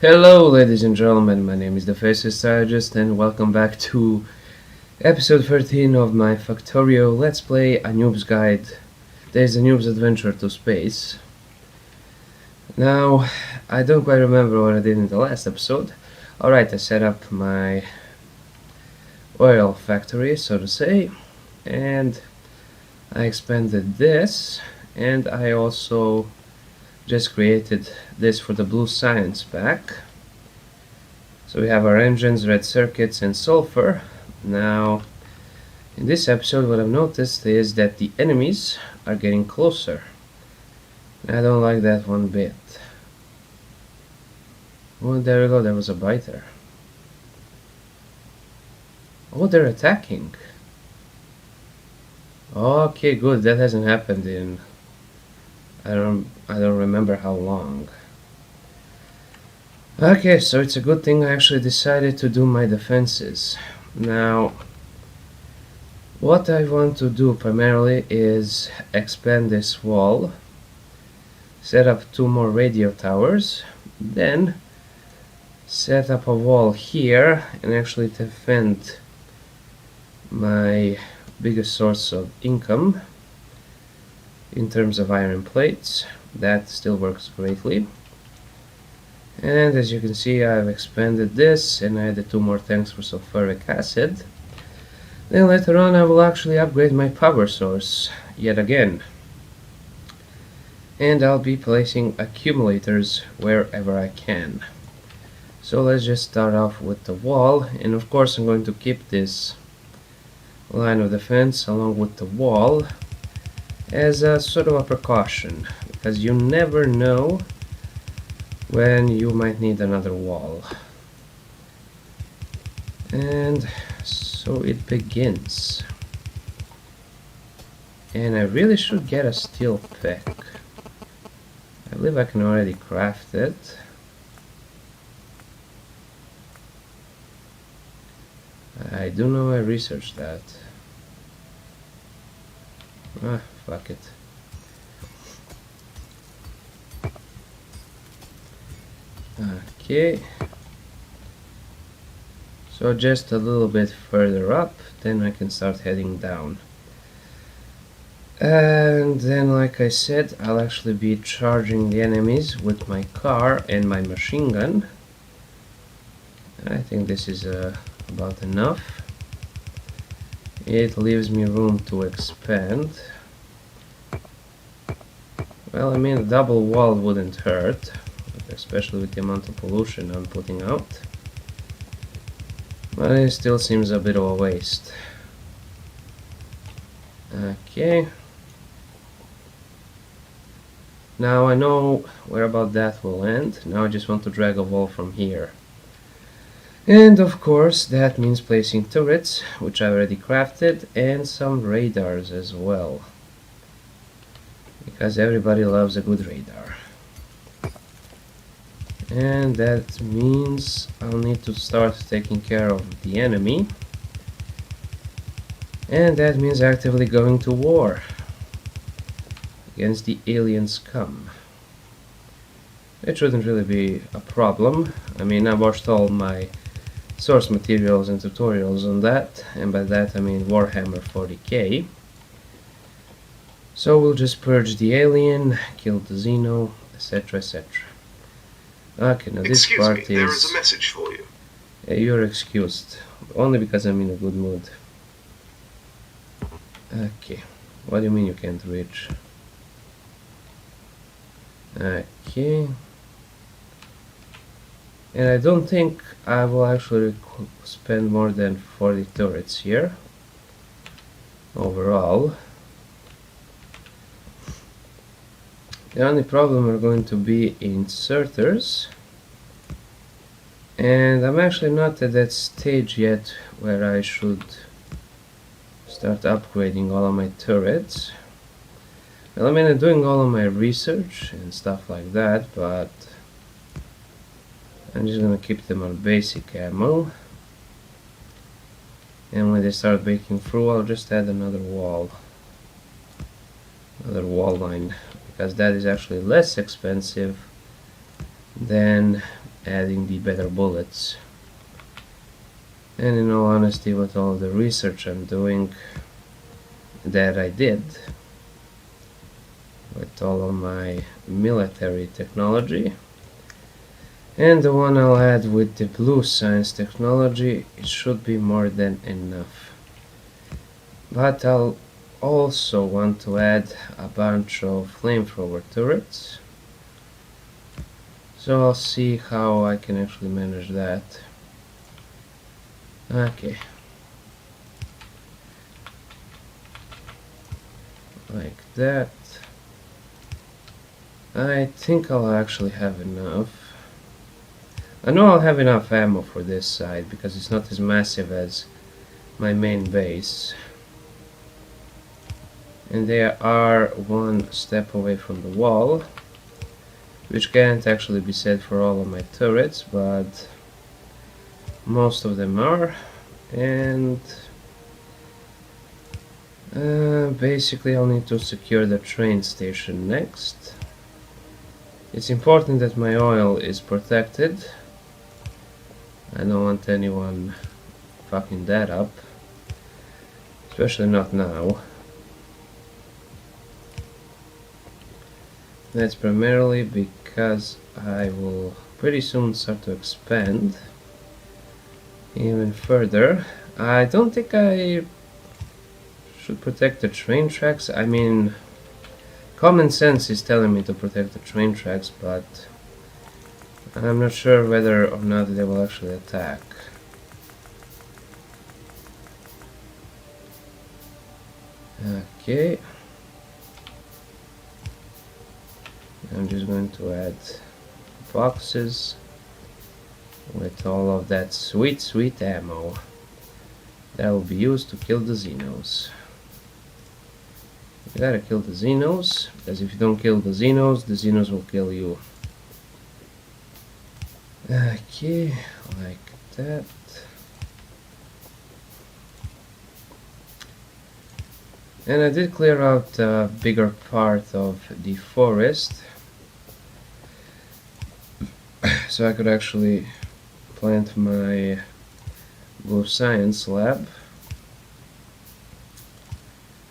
Hello, ladies and gentlemen, my name is the Faceless Strategist, and welcome back to episode 13 of my Factorio Let's Play A Noob's Guide. There's a Noob's Adventure to Space. Now, I don't quite remember what I did in the last episode. Alright, I set up my oil factory, so to say, and I expanded this, and I also just created this for the blue science pack. So we have our engines, red circuits, and sulfur. Now, in this episode, what I've noticed is that the enemies are getting closer. I don't like that one bit. Oh, there we go, there was a biter. Oh, they're attacking. Okay, good, that hasn't happened in I don't remember how long. Okay, so it's a good thing I actually decided to do my defenses. Now, what I want to do primarily is expand this wall, set up 2 more radio towers, then set up a wall here and actually defend my biggest source of income in terms of iron plates. That still works greatly. And as you can see, I've expanded this and I added 2 more tanks for sulfuric acid. Then later on I will actually upgrade my power source yet again. And I'll be placing accumulators wherever I can. So let's just start off with the wall, and of course I'm going to keep this line of defense along with the wall as a sort of a precaution, because you never know when you might need another wall. And so it begins. And I really should get a steel pick. I believe I can already craft it. I do know I researched that. Ah, fuck it. Okay. So just a little bit further up, then I can start heading down. And then, like I said, I'll actually be charging the enemies with my car and my machine gun. I think this is about enough. It leaves me room to expand. Well, I mean, a double wall wouldn't hurt, especially with the amount of pollution I'm putting out. But it still seems a bit of a waste. Okay. Now I know where about that will end. Now I just want to drag a wall from here. And of course that means placing turrets, which I already crafted, and some radars as well. Because everybody loves a good radar. And that means I'll need to start taking care of the enemy. And that means actively going to war against the alien scum. It shouldn't really be a problem. I mean, I watched all my source materials and tutorials on that, and by that I mean Warhammer 40k. So we'll just purge the alien, kill the Xeno, etc, etc. Okay, now this part is... there is a message for you. You're excused, only because I'm in a good mood. Okay, what do you mean you can't reach? Okay. And I don't think I will actually spend more than 40 turrets here overall. The only problem are going to be inserters, and I'm actually not at that stage yet where I should start upgrading all of my turrets. Well, I mean, I'm doing all of my research and stuff like that, but I'm just gonna keep them on basic ammo. And when they start breaking through, I'll just add another wall line, because that is actually less expensive than adding the better bullets. And in all honesty, with all the research I'm doing, that I did, with all of my military technology, and the one I'll add with the blue science technology, it should be more than enough. But I'll also want to add a bunch of flamethrower turrets, so I'll see how I can actually manage that. Okay, like that. I think I'll actually have enough. I know I'll have enough ammo for this side because it's not as massive as my main base. And they are one step away from the wall, which can't actually be said for all of my turrets, but most of them are. And basically I'll need to secure the train station next. It's important that my oil is protected. I don't want anyone fucking that up, especially not now. That's primarily because I will pretty soon start to expand even further. I don't think I should protect the train tracks. I mean, common sense is telling me to protect the train tracks, but I'm not sure whether or not they will actually attack. Okay. I'm just going to add boxes with all of that sweet ammo that will be used to kill the Xenos. You gotta kill the Xenos, because if you don't kill the Xenos will kill you. Okay, like that. And I did clear out a bigger part of the forest, so I could actually plant my blue science lab.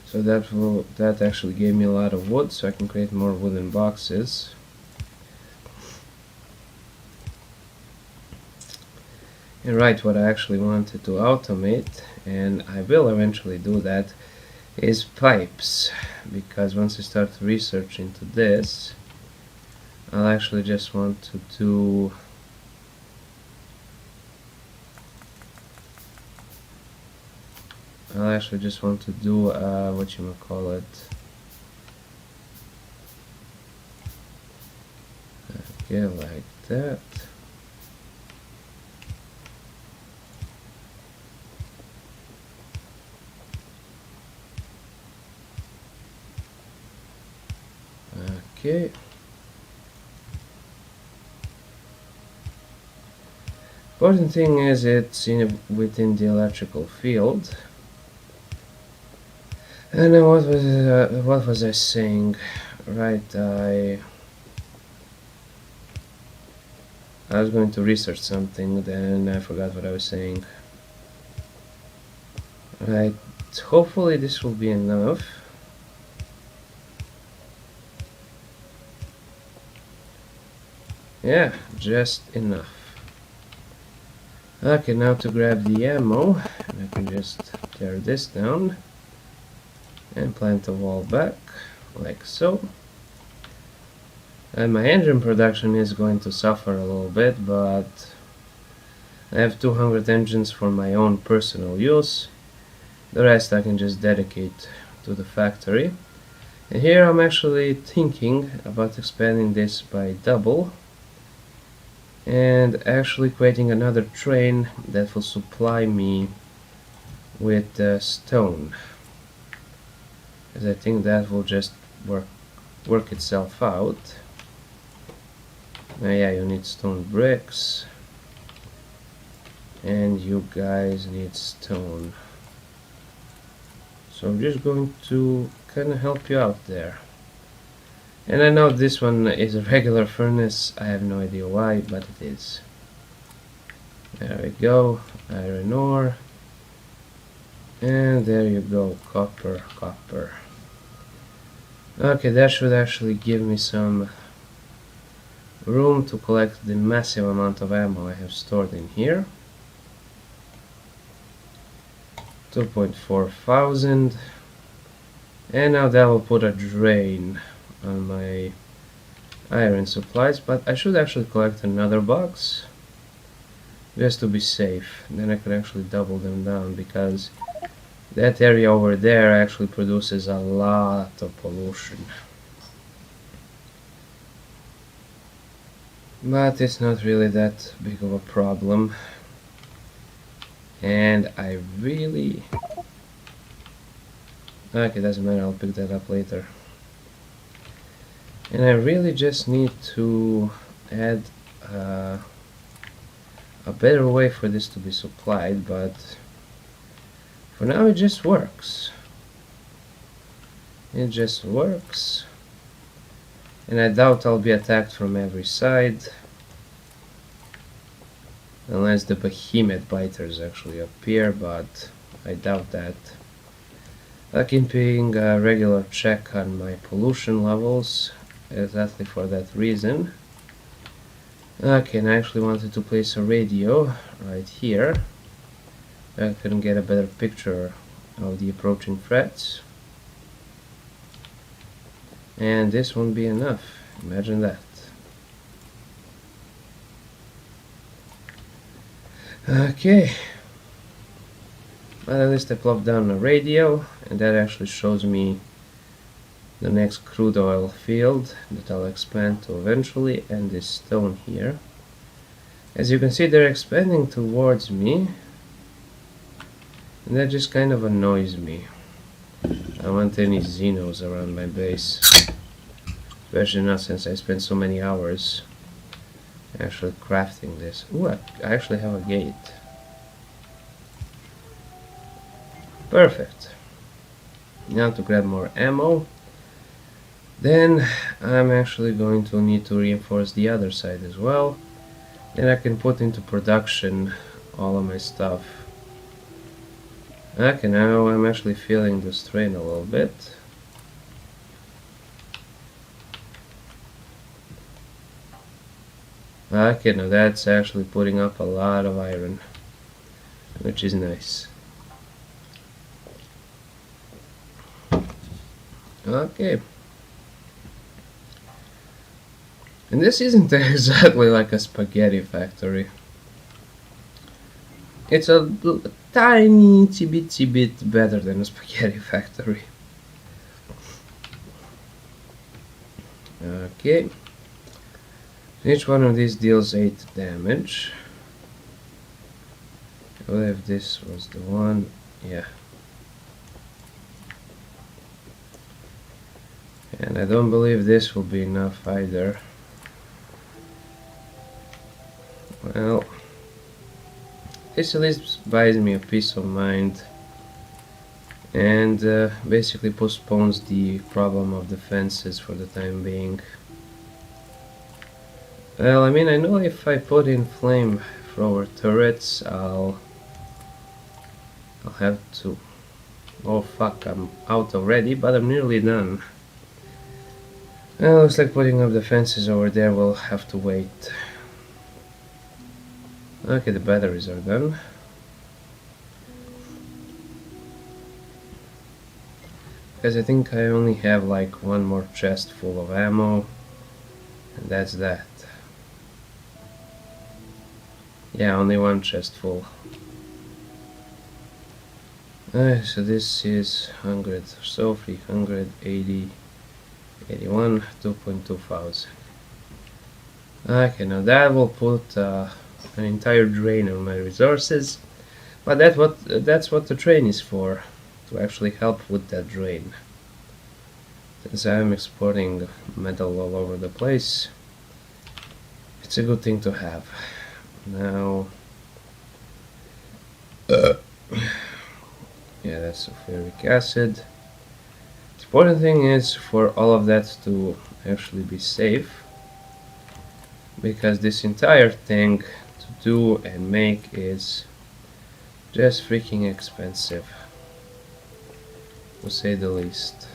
So that actually gave me a lot of wood, so I can create more wooden boxes. And right, what I actually wanted to automate, and I will eventually do that, is pipes, because once I start to research into this, I'll actually just want to do whatchamacallit, okay, like that. Okay. Important thing is it's within the electrical field. And what was I saying? Right, I was going to research something, then I forgot what I was saying. Right, hopefully this will be enough. Yeah, just enough. Okay, now to grab the ammo, I can just tear this down and plant the wall back, like so. And my engine production is going to suffer a little bit, but I have 200 engines for my own personal use. The rest I can just dedicate to the factory. And here I'm actually thinking about expanding this by double and actually creating another train that will supply me with stone, because I think that will just work itself out. Yeah, you need stone bricks and you guys need stone, so I'm just going to kind of help you out there. And I know this one is a regular furnace, I have no idea why, but it is. There we go, iron ore. And there you go, copper, copper. Okay, that should actually give me some room to collect the massive amount of ammo I have stored in here. 2.4 thousand. And now that will put a drain on my iron supplies, but I should actually collect another box just to be safe. Then I can actually double them down, because that area over there actually produces a lot of pollution. But it's not really that big of a problem. And I really... Okay, doesn't matter, I'll pick that up later. And I really just need to add a better way for this to be supplied, but for now it just works. It just works. And I doubt I'll be attacked from every side, unless the behemoth biters actually appear, but I doubt that. I'm keeping a regular check on my pollution levels, exactly for that reason. Okay, and I actually wanted to place a radio right here. I couldn't get a better picture of the approaching threats. And this won't be enough, imagine that. Okay. But at least I plopped down a radio, and that actually shows me the next crude oil field that I'll expand to eventually, and this stone here. As you can see, they're expanding towards me, and that just kind of annoys me. I don't want any Xenos around my base, especially not since I spent so many hours actually crafting this. Ooh, I actually have a gate. Perfect. Now to grab more ammo. Then I'm actually going to need to reinforce the other side as well. Then I can put into production all of my stuff. Okay, now I'm actually feeling the strain a little bit. Okay, now that's actually putting up a lot of iron, which is nice. Okay. And this isn't exactly like a spaghetti factory. It's a tiny itsy bit better than a spaghetti factory. Okay. Each one of these deals 8 damage. I believe this was the one. Yeah. And I don't believe this will be enough either. Well, this at least buys me a peace of mind, and basically postpones the problem of defenses for the time being. Well, I mean, I know if I put in flamethrower turrets, I'll have to... Oh fuck, I'm out already, but I'm nearly done. Well, looks like putting up defenses over there will have to wait. Okay, the batteries are done. Because I think I only have like one more chest full of ammo, and that's that. Yeah, only one chest full. So this is 100, so 380, 81, 2.2 thousand. Okay, now that will put an entire drain on my resources, but that's what the train is for, to actually help with that drain. Since I'm exporting metal all over the place, it's a good thing to have. Now, yeah, that's sulfuric acid. Let's important thing is for all of that to actually be safe, because this entire thing to do and make is just freaking expensive, to say the least.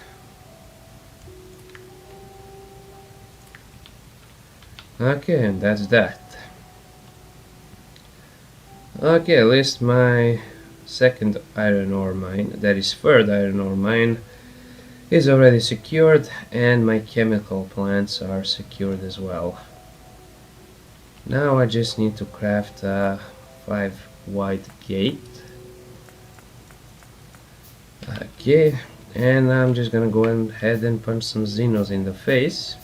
Okay, and that's that. Okay, at least my second iron ore mine, that is third iron ore mine, is already secured, and my chemical plants are secured as well. Now I just need to craft a 5 wide gate. Okay, and I'm just gonna go ahead and punch some Xenos in the face.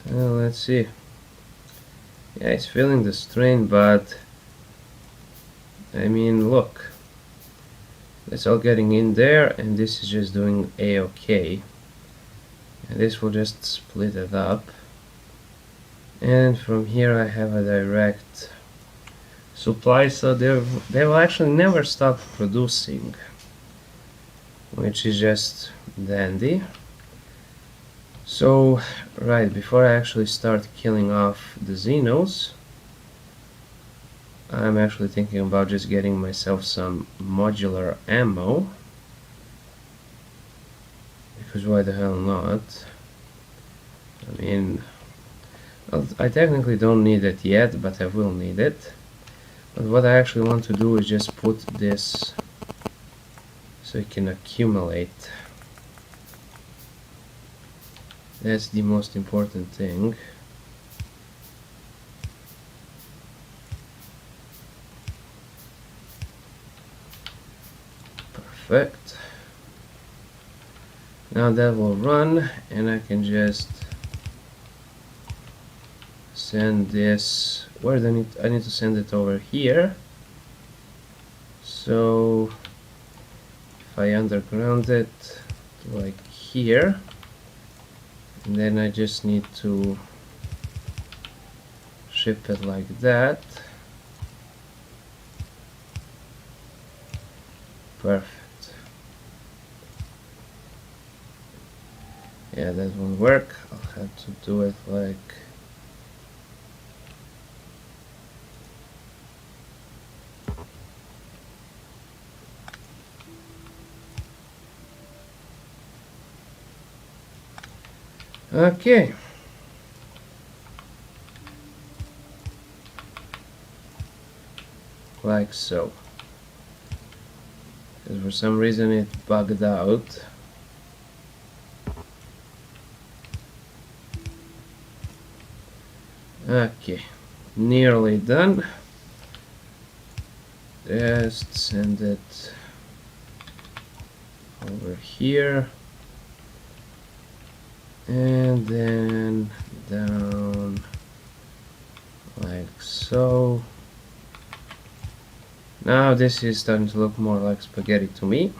Let's see. Yeah, it's feeling the strain, but I mean, look. It's all getting in there, and this is just doing a-okay. And this will just split it up. And from here I have a direct supply, so they will actually never stop producing, which is just dandy. So, right, before I actually start killing off the Xenos, I'm actually thinking about just getting myself some modular ammo, because why the hell not? I mean, I technically don't need it yet, but I will need it. But what I actually want to do is just put this so it can accumulate. That's the most important thing. Perfect. Now that will run, and I can just send this. Where do I need to send it over here. So if I underground it like here, and then I just need to ship it like that. Perfect. Yeah, that won't work. I'll have to do it like okay. Like so. Because for some reason it bugged out. Okay, nearly done. Just send it over here, and then down like so. Now this is starting to look more like spaghetti to me,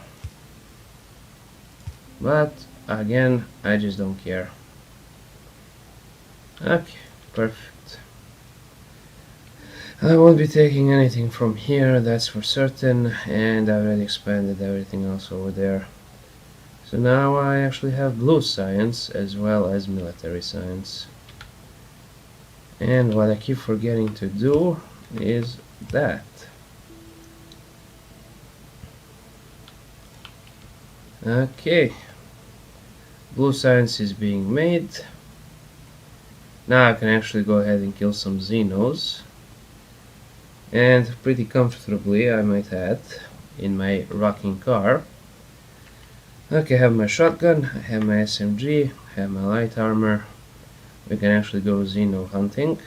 but again, I just don't care. Okay, perfect. I won't be taking anything from here, that's for certain, and I already expanded everything else over there. So now I actually have blue science as well as military science. And what I keep forgetting to do is that. Okay, blue science is being made. Now I can actually go ahead and kill some Xenos. And pretty comfortably, I might add, in my rocking car. Okay, I have my shotgun, I have my SMG, I have my light armor. We can actually go Xeno hunting.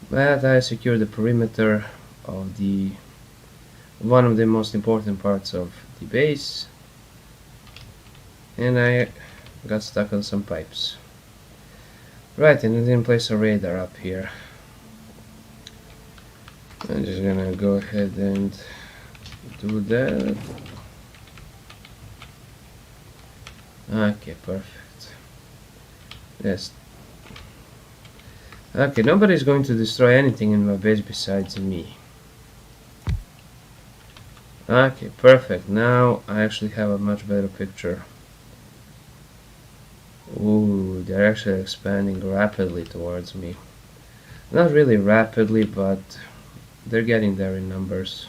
But I secured the perimeter of one of the most important parts of the base. And I got stuck on some pipes. Right, and I didn't place a radar up here. I'm just gonna go ahead and do that. Okay, perfect. Yes. Okay, nobody's going to destroy anything in my base besides me. Okay, perfect. Now I actually have a much better picture. Ooh, they're actually expanding rapidly towards me. Not really rapidly, but they're getting there in numbers.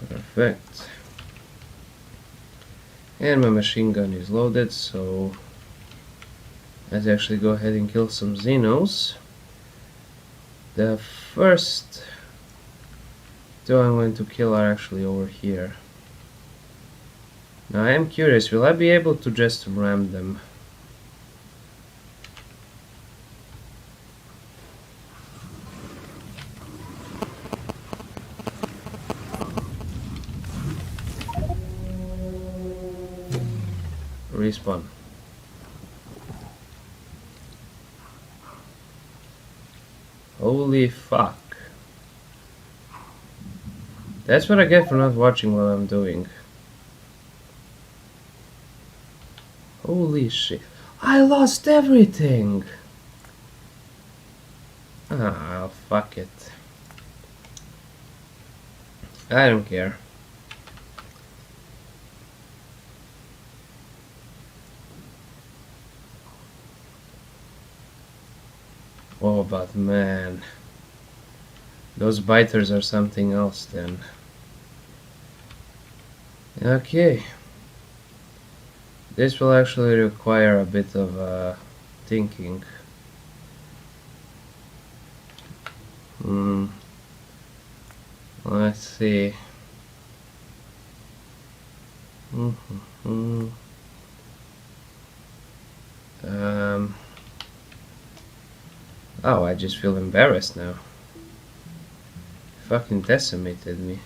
Perfect. And my machine gun is loaded, so let's actually go ahead and kill some Xenos. The first two I'm going to kill are actually over here. Now I am curious, will I be able to just ram them? Respawn. Holy fuck. That's what I get for not watching what I'm doing. Holy shit. I lost everything! Ah, fuck it. I don't care. Oh, but man. Those biters are something else then. Okay. This will actually require a bit of thinking. Let's see. Oh, I just feel embarrassed now. Fucking decimated me.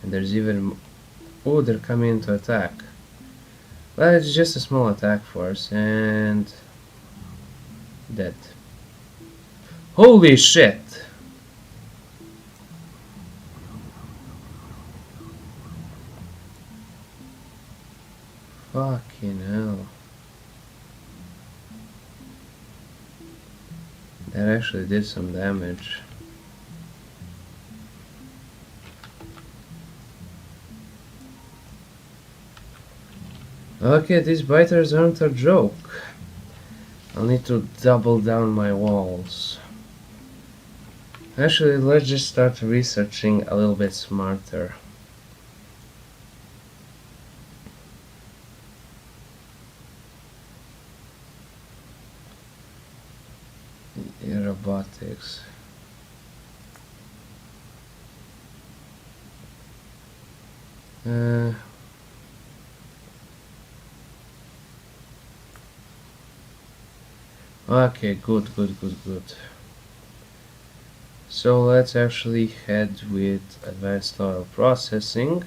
And there's even... Oh, they're coming in to attack. Well, it's just a small attack force, and... dead. Holy shit! Fucking hell. That actually did some damage. Okay, these biters aren't a joke. I'll need to double down my walls. Actually, let's just start researching a little bit smarter. Robotics. Okay, good. So let's actually head with advanced oil processing.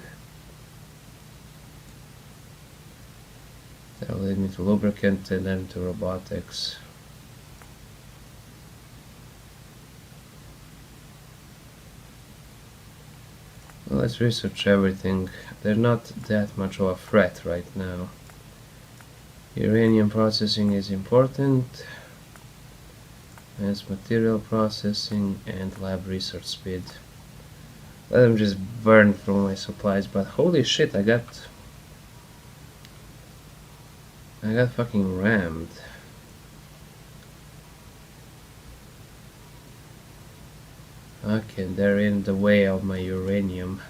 That'll lead me to lubricant and then to robotics. Well, let's research everything. They're not that much of a threat right now. Uranium processing is important. Advanced material processing and lab research speed. Let them just burn through my supplies, but holy shit, I got fucking rammed. Okay, they're in the way of my uranium.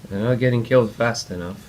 They're not getting killed fast enough.